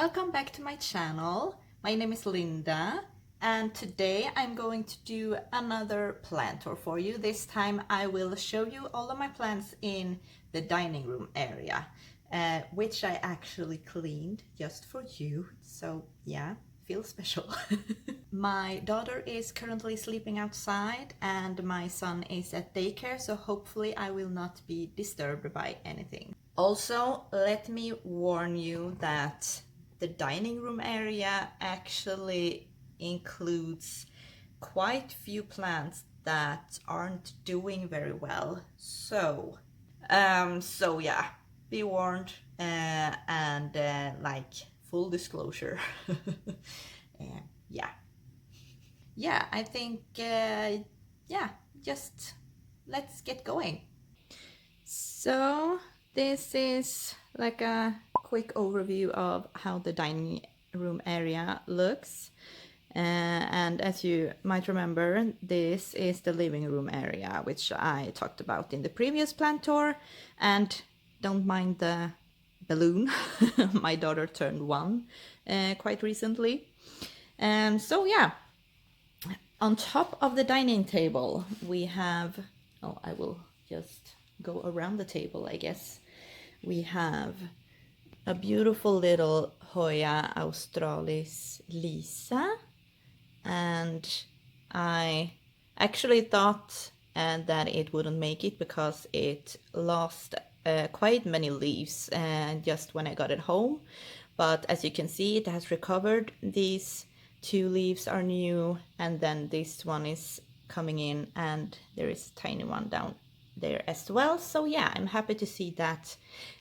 Welcome back to my channel. My name is Linda and today I'm going to do another plant tour for you. This time I will show you all of my plants in the dining room area, which I actually cleaned just for you. So yeah, feels special. My daughter is currently sleeping outside and my son is at daycare, so hopefully I will not be disturbed by anything. Also, let me warn you that the dining room area actually includes quite few plants that aren't doing very well. So yeah, be warned, and like full disclosure. Yeah, I think yeah, just let's get going. So this is like a quick overview of how the dining room area looks. And as you might remember, this is the living room area, which I talked about in the previous plant tour. And don't mind the balloon. My daughter turned 1 quite recently. And so yeah, on top of the dining table, we have, oh, I will just go around the table, I guess. We have a beautiful little Hoya australis Lisa, and I actually thought that it wouldn't make it because it lost quite many leaves just when I got it home, but as you can see, it has recovered. These 2 leaves are new, and then this one is coming in, and there is a tiny one down there as well. So yeah, I'm happy to see that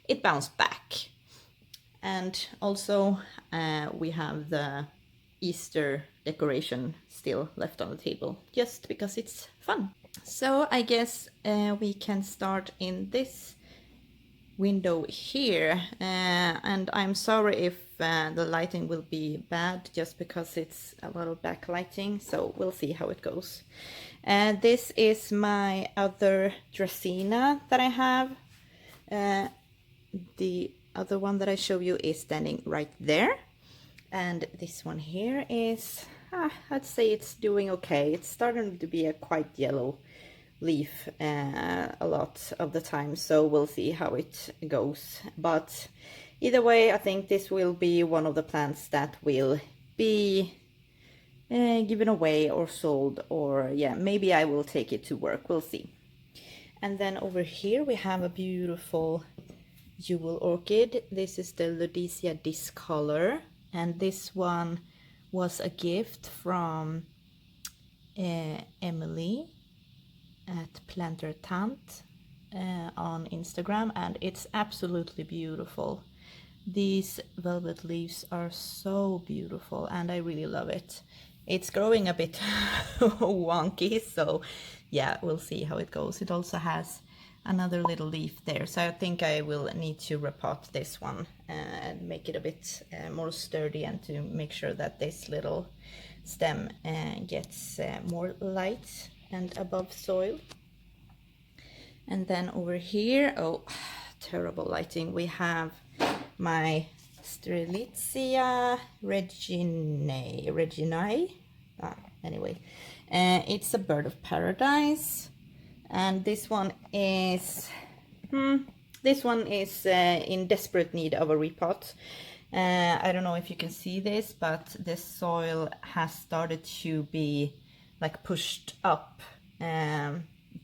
it bounced back. And also we have the Easter decoration still left on the table, just because it's fun. So I guess we can start in this window here, and I'm sorry if the lighting will be bad, just because it's a lot of backlighting, so we'll see how it goes. This is my other Dracaena that I have. The other one that I show you is standing right there, and this one here is, I'd say it's doing okay. It's starting to be a quite yellow leaf a lot of the time, so we'll see how it goes. But either way, I think this will be one of the plants that will be given away or sold, or yeah, maybe I will take it to work, we'll see. And then over here we have a beautiful jewel orchid. This is the Ludisia discolor, and this one was a gift from Emily at Plantertant on Instagram, and it's absolutely beautiful. These velvet leaves are so beautiful and I really love it. It's growing a bit wonky, so yeah, we'll see how it goes. It also has another little leaf there, so I think I will need to repot this one and make it a bit more sturdy, and to make sure that this little stem gets more light and above soil. And then over here, oh, terrible lighting, we have my Strelitzia reginae. Anyway, it's a bird of paradise, and this one is in desperate need of a repot. I don't know if you can see this, but the soil has started to be like pushed up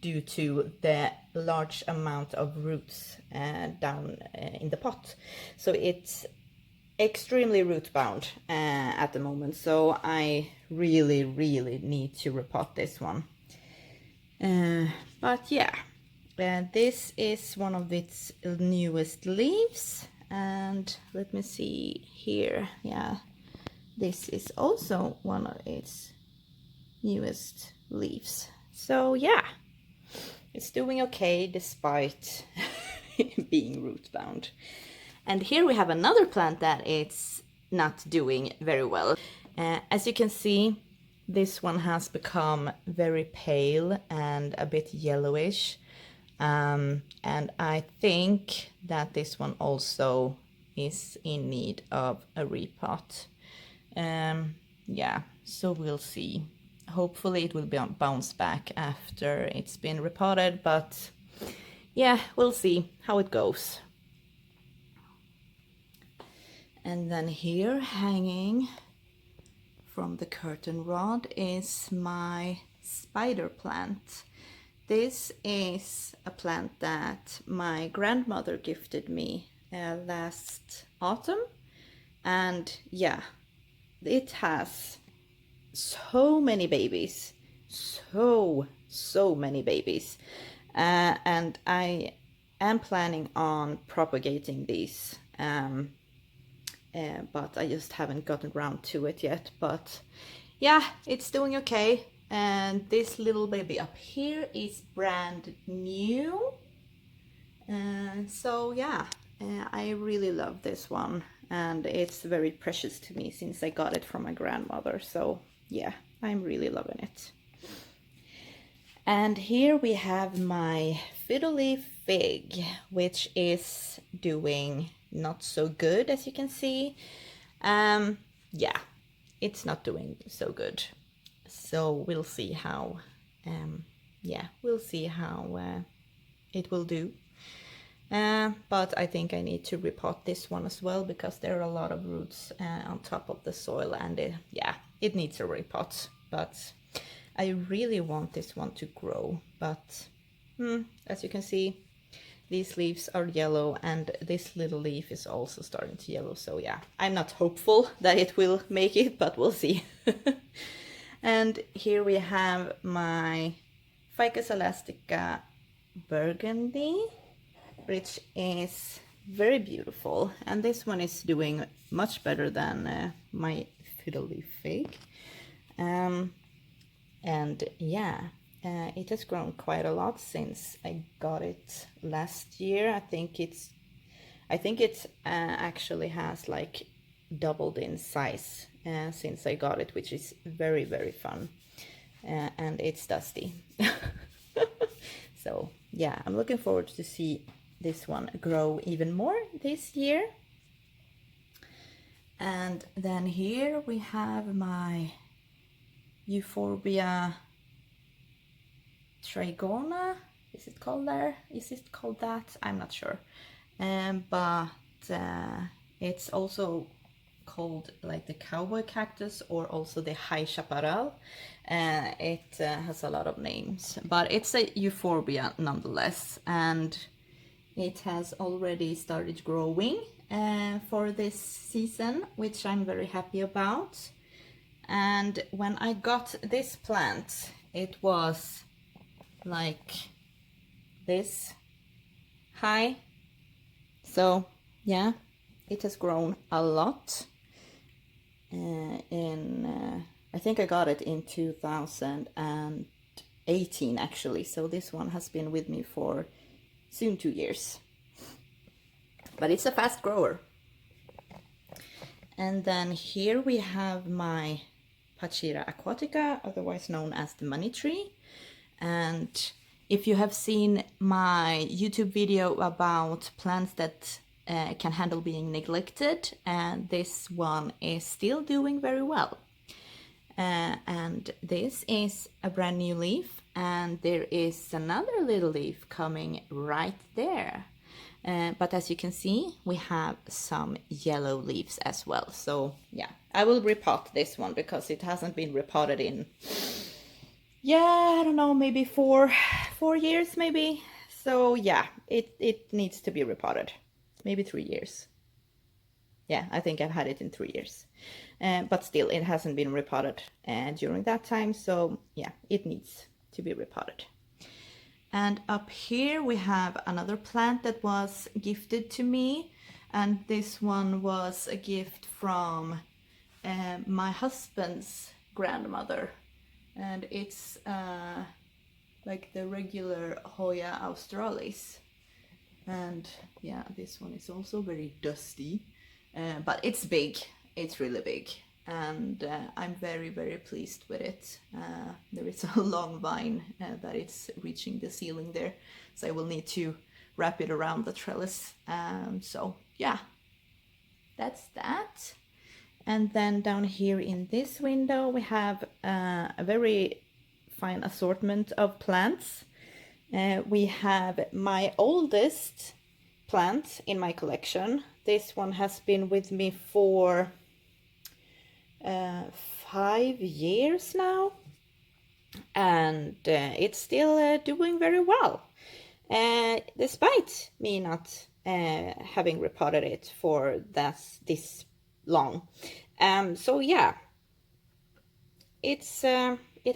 due to the large amount of roots down in the pot. So it's extremely root bound at the moment, so I really need to repot this one. But yeah, this is one of its newest leaves, and let me see here, yeah, this is also one of its newest leaves. So yeah, it's doing okay despite being root bound. And here we have another plant that it's not doing very well. As you can see, this one has become very pale and a bit yellowish. And I think that this one also is in need of a repot. Yeah, so we'll see. Hopefully it will bounce back after it's been repotted, but yeah, we'll see how it goes. And then here, hanging from the curtain rod, is my spider plant. This is a plant that my grandmother gifted me last autumn, and yeah, it has so many babies, so many babies, and I am planning on propagating these, but I just haven't gotten around to it yet. But yeah, it's doing okay. And this little baby up here is brand new. So yeah, I really love this one, and it's very precious to me since I got it from my grandmother. So yeah, I'm really loving it. And here we have my fiddle leaf fig, which is doing not so good, as you can see. Yeah, it's not doing so good. So we'll see how, we'll see how it will do. But I think I need to repot this one as well, because there are a lot of roots on top of the soil, and it needs a repot. But I really want this one to grow, but as you can see, these leaves are yellow, and this little leaf is also starting to yellow. So yeah, I'm not hopeful that it will make it, but we'll see. And here we have my Ficus elastica burgundy, which is very beautiful. And this one is doing much better than my fiddle leaf fig. And yeah, it has grown quite a lot since I got it last year. I think it actually has like doubled in size since I got it, which is very, very fun. And it's dusty. So yeah, I'm looking forward to see this one grow even more this year. And then here we have my Euphorbia trigona. Is it called there? Is it called that? I'm not sure. But it's also called like the cowboy cactus, or also the high chaparral. It has a lot of names, but it's a euphorbia nonetheless, and it has already started growing for this season, which I'm very happy about. And when I got this plant, it was like this high. So yeah, it has grown a lot. I think I got it in 2018 actually, so this one has been with me for soon 2 years. But it's a fast grower. And then here we have my Pachira aquatica, otherwise known as the money tree. And if you have seen my YouTube video about plants that can handle being neglected, and this one is still doing very well. And this is a brand new leaf, and there is another little leaf coming right there. But as you can see, we have some yellow leaves as well. So yeah, I will repot this one because it hasn't been repotted in, I don't know, maybe four years maybe. So yeah, it needs to be repotted. Maybe 3 years. Yeah, I think I've had it in 3 years. But still, it hasn't been repotted during that time. So yeah, it needs to be repotted. And up here we have another plant that was gifted to me. And this one was a gift from my husband's grandmother. And it's like the regular Hoya australis. And yeah, this one is also very dusty, but it's big. It's really big, and I'm very, very pleased with it. There is a long vine that it's reaching the ceiling there, so I will need to wrap it around the trellis. So yeah, that's that. And then down here in this window we have a very fine assortment of plants. We have my oldest plant in my collection. This one has been with me for 5 years now, and it's still doing very well, despite me not having repotted it for this long. So yeah, it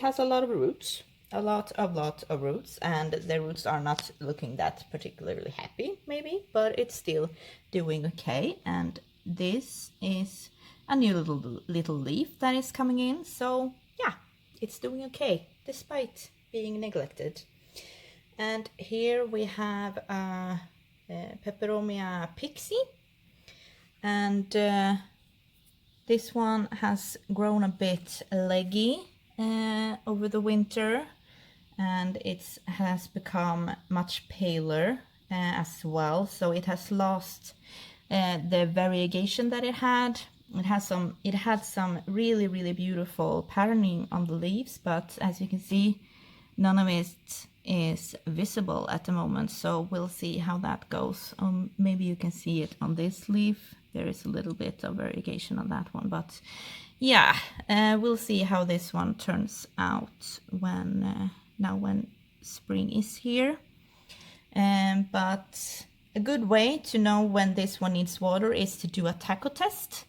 has a lot of roots, a lot of roots, and the roots are not looking that particularly happy maybe, but it's still doing okay. And this is a new little leaf that is coming in, so yeah, it's doing okay despite being neglected. And here we have a peperomia pixie, and this one has grown a bit leggy over the winter, and it has become much paler as well, so it has lost the variegation that it had. It had some really beautiful patterning on the leaves, but as you can see, none of it is visible at the moment, so we'll see how that goes. Maybe you can see it on this leaf. There is a little bit of variegation on that one, but yeah, we'll see how this one turns out when spring is here. But a good way to know when this one needs water is to do a taco test.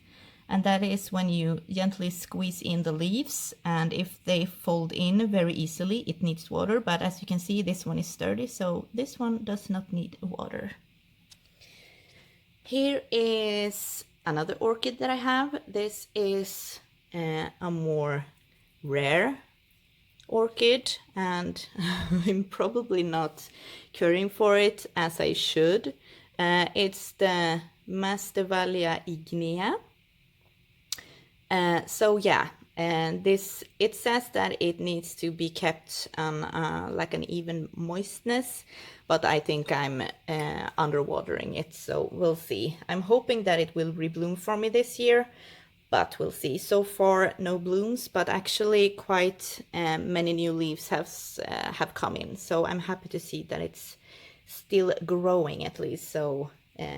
And that is when you gently squeeze in the leaves, and if they fold in very easily, it needs water. But as you can see, this one is sturdy, so this one does not need water. Here is another orchid that I have. This is a more rare orchid, and I'm probably not caring for it as I should. It's the Masdevallia ignea. So yeah, and it says that it needs to be kept on like an even moistness, but I think I'm underwatering it, so we'll see. I'm hoping that it will rebloom for me this year, but we'll see. So far no blooms, but actually quite many new leaves have come in, so I'm happy to see that it's still growing at least. So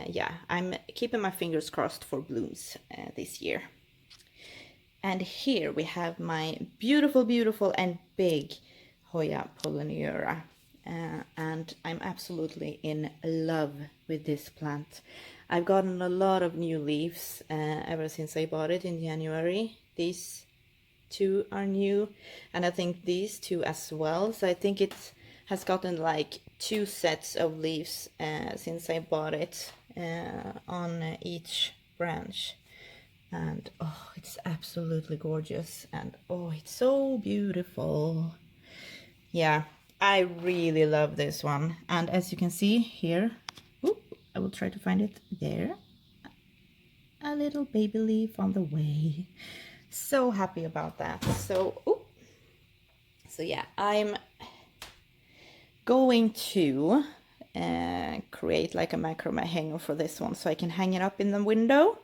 yeah, I'm keeping my fingers crossed for blooms this year. And here we have my beautiful and big Hoya polyneura. And I'm absolutely in love with this plant. I've gotten a lot of new leaves ever since I bought it in January. These two are new, and I think these two as well. So I think it has gotten like 2 sets of leaves since I bought it on each branch. And oh, it's absolutely gorgeous, and oh, it's so beautiful. Yeah, I really love this one. And as you can see here, I will try to find it there, a little baby leaf on the way. So happy about that. So yeah, I'm going to create like a macrame hanger for this one, so I can hang it up in the window.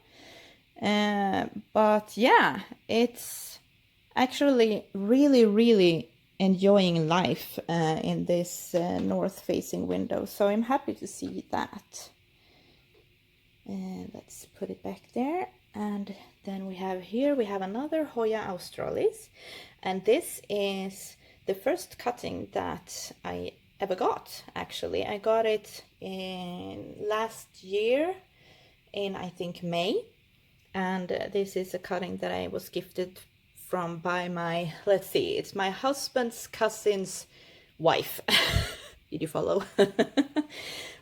But yeah, it's actually really enjoying life in this north-facing window, so I'm happy to see that. Let's put it back there, and then we have another Hoya australis, and this is the first cutting that I ever got. Actually, I got it in last year in, I think, May. And this is a cutting that I was gifted from by my, let's see, it's my husband's cousin's wife. Did you follow?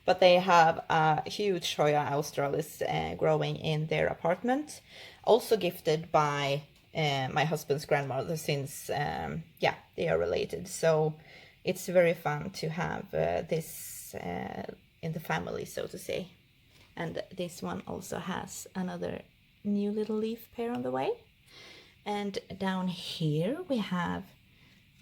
But they have a huge Hoya australis growing in their apartment, also gifted by my husband's grandmother, since yeah, they are related. So it's very fun to have this in the family, so to say. And this one also has another new little leaf pair on the way. And down here we have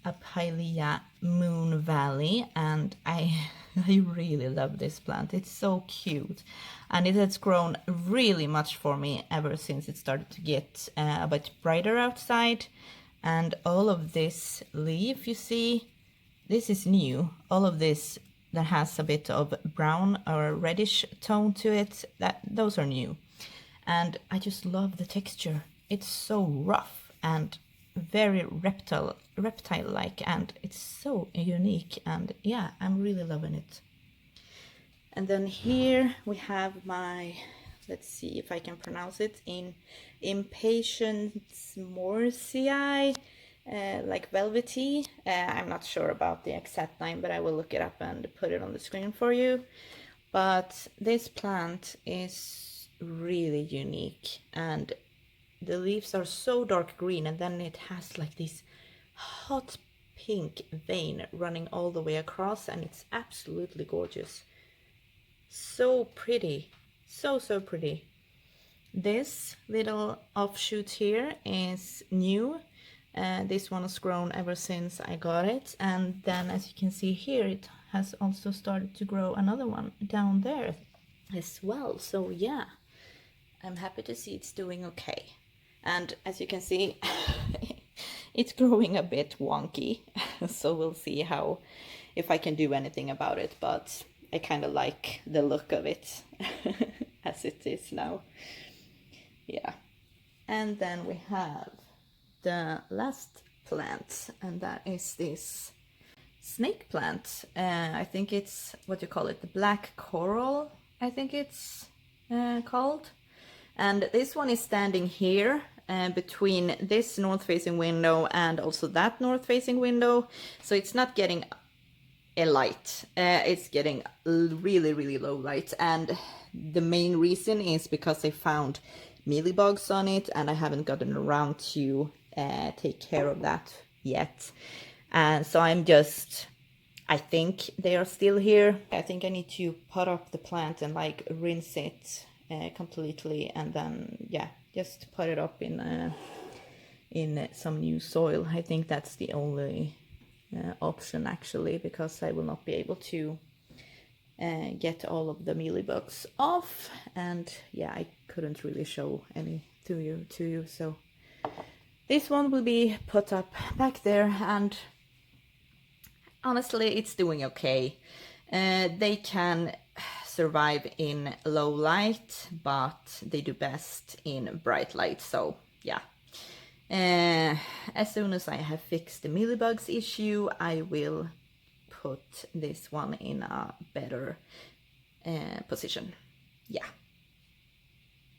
a Pilea Moon Valley, and I I really love this plant. It's so cute, and it has grown really much for me ever since it started to get a bit brighter outside. And all of this leaf, you see, this is new. All of this that has a bit of brown or reddish tone to it, those are new. And I just love the texture. It's so rough and very reptile-like, and it's so unique, and yeah, I'm really loving it. And then here we have my, let's see if I can pronounce it, in Impatiens morsii, like velvety. I'm not sure about the exact name, but I will look it up and put it on the screen for you. But this plant is really unique, and the leaves are so dark green, and then it has like this hot pink vein running all the way across, and it's absolutely gorgeous. So pretty, so pretty. This little offshoot here is new. This one has grown ever since I got it, and then as you can see here, it has also started to grow another one down there as well. So yeah, I'm happy to see it's doing okay. And as you can see, it's growing a bit wonky, so we'll see if I can do anything about it, but I kind of like the look of it as it is now. Yeah. And then we have the last plant, and that is this snake plant. I think it's, what you call it, the black coral, I think it's called. And this one is standing here between this north-facing window and also that north-facing window. So it's not getting a light. It's getting really low light. And the main reason is because I found mealybugs on it, and I haven't gotten around to take care of that yet. And so I think they are still here. I think I need to pot up the plant and like rinse it completely, and then yeah, just put it up in some new soil. I think that's the only option actually, because I will not be able to get all of the mealybugs off, and yeah, I couldn't really show any to you. So this one will be put up back there, and honestly, it's doing okay. They can survive in low light, but they do best in bright light. So yeah, as soon as I have fixed the mealybugs issue, I will put this one in a better position. Yeah.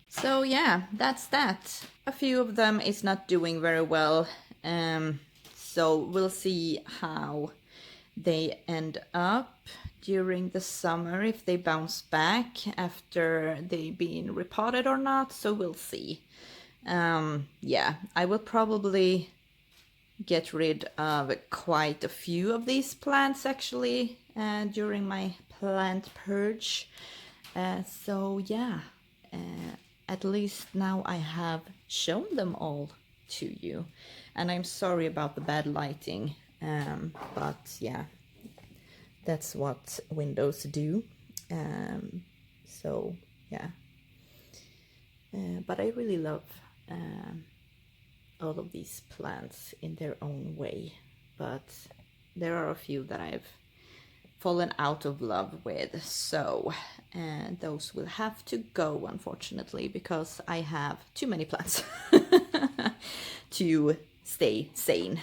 So yeah, that's that. A few of them is not doing very well, so we'll see how they end up during the summer, if they bounce back after they've been repotted or not. So we'll see. Yeah, I will probably get rid of quite a few of these plants actually during my plant purge. So yeah, at least now I have shown them all to you, and I'm sorry about the bad lighting, but yeah, that's what windows do. So yeah, but I really love all of these plants in their own way, but there are a few that I've fallen out of love with, so those will have to go, unfortunately, because I have too many plants to stay sane.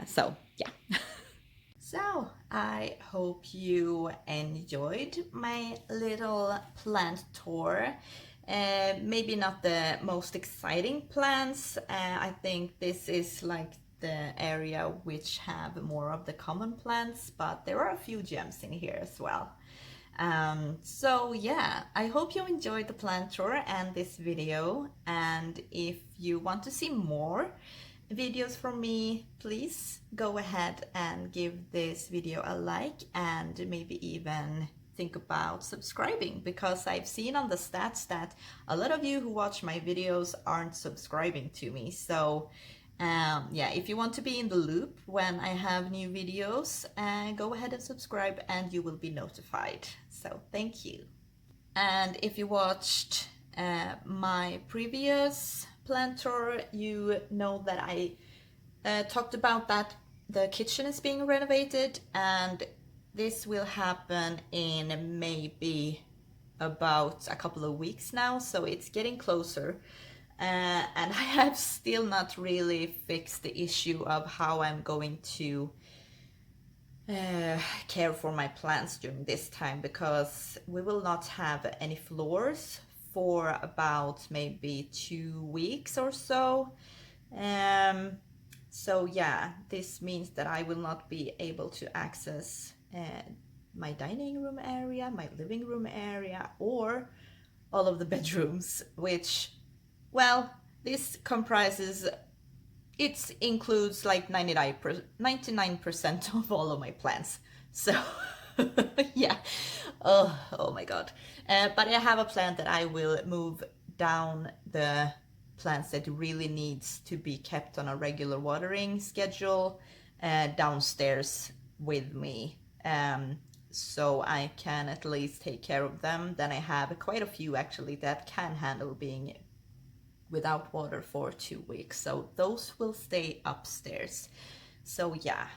So yeah. So I hope you enjoyed my little plant tour. Maybe not the most exciting plants. I think this is like the area which have more of the common plants, but there are a few gems in here as well. So yeah, I hope you enjoyed the plant tour and this video, and if you want to see more videos from me, please go ahead and give this video a like, and maybe even think about subscribing, because I've seen on the stats that a lot of you who watch my videos aren't subscribing to me. So Yeah, if you want to be in the loop when I have new videos, go ahead and subscribe and you will be notified. So thank you. And if you watched my previous plant tour, you know that I talked about that the kitchen is being renovated, and this will happen in maybe about a couple of weeks now, so it's getting closer. And I have still not really fixed the issue of how I'm going to care for my plants during this time, because we will not have any floors for about maybe 2 weeks or so. So yeah, this means that I will not be able to access my dining room area, my living room area, or all of the bedrooms, which, well, this comprises, it includes like 99% of all of my plants. So yeah, oh my god. But I have a plan that I will move down the plants that really needs to be kept on a regular watering schedule downstairs with me, so I can at least take care of them. Then I have quite a few actually that can handle being without water for 2 weeks, so those will stay upstairs. So yeah,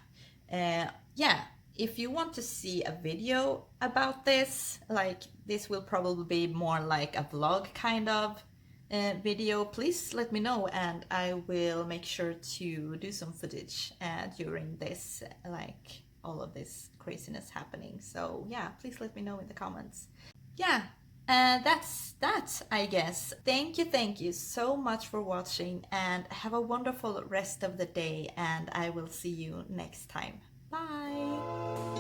yeah, if you want to see a video about this, like this will probably be more like a vlog kind of video, please let me know and I will make sure to do some footage during this, like all of this craziness happening. So yeah, please let me know in the comments. Yeah, that's that, I guess. Thank you so much for watching and have a wonderful rest of the day, and I will see you next time. Bye!